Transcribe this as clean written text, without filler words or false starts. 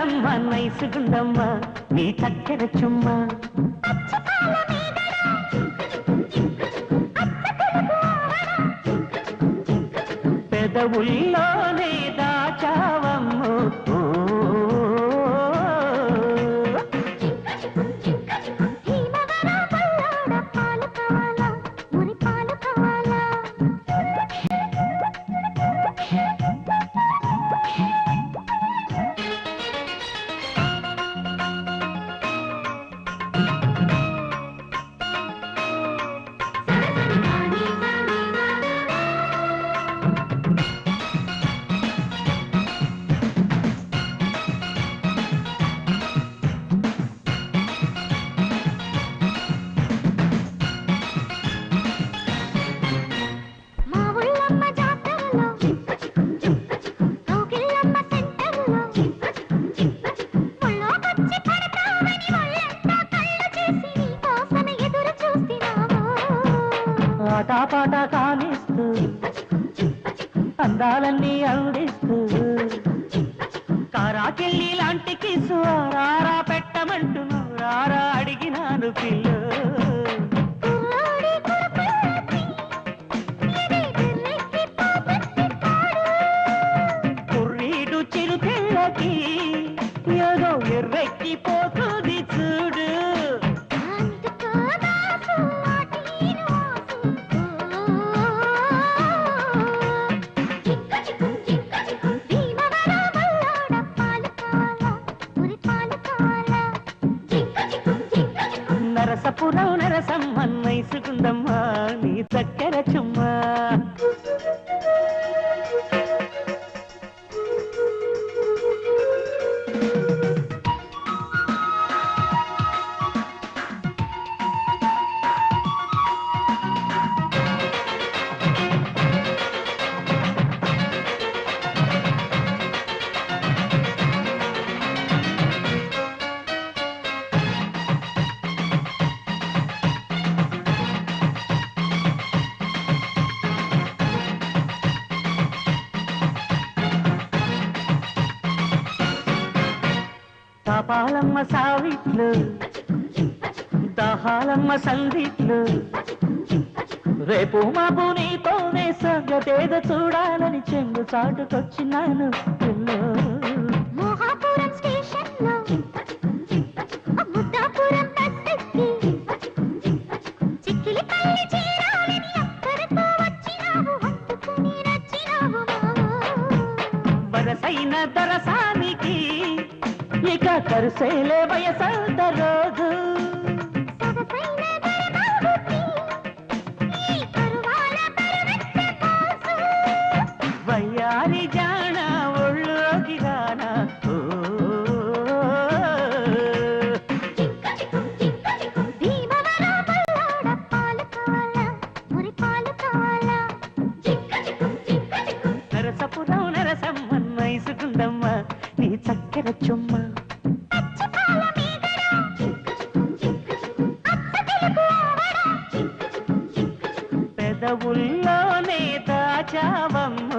నరసమ్మ నైసుగుండమ్మ నీ చక్కెర చుమ్మ పెదవుల్లోనే దాచావమ్ము ఆటాపాట కానిస్తూ అందాలన్నీ అందిస్తూ కారాకెళ్ళి లాంటి కిసు రారా పెట్టమంటును రారా అడిగినాను పిల్లు కుర్రీడు చిరుపిల్లకి ఏదో ఎర్రెక్కిపోతుంది చూడు నరసపురం నరసమ్మ నైసుగుండమ్మ నీ చక్కెర చుమ్మ పాపాలమ్మ సావిట్లు దహాలమ్మ సందిట్లు రేపు మాపు నీతోనే సంగతేదో చూడాలని చెంగు చాటుకొచ్చినాను పిల్లో మోహాపురం స్టేషన్లో ముద్దాపురం బస్సెక్కి చిక్కిలిపల్లి చేరాలని అక్కడితో వచ్చినావు హత్తుకుని నచ్చినావు వరసైన దరసానికి ఇక కరుసేలే వయసంత రోజు వయ్యారి జాణ ఒళ్ళోకి రానా నరసపురం నరసమ్మ నైసుగుండమ్మ నీ చక్కెర చుమ్మ పెదవుల్లోనే దాచావమ్మ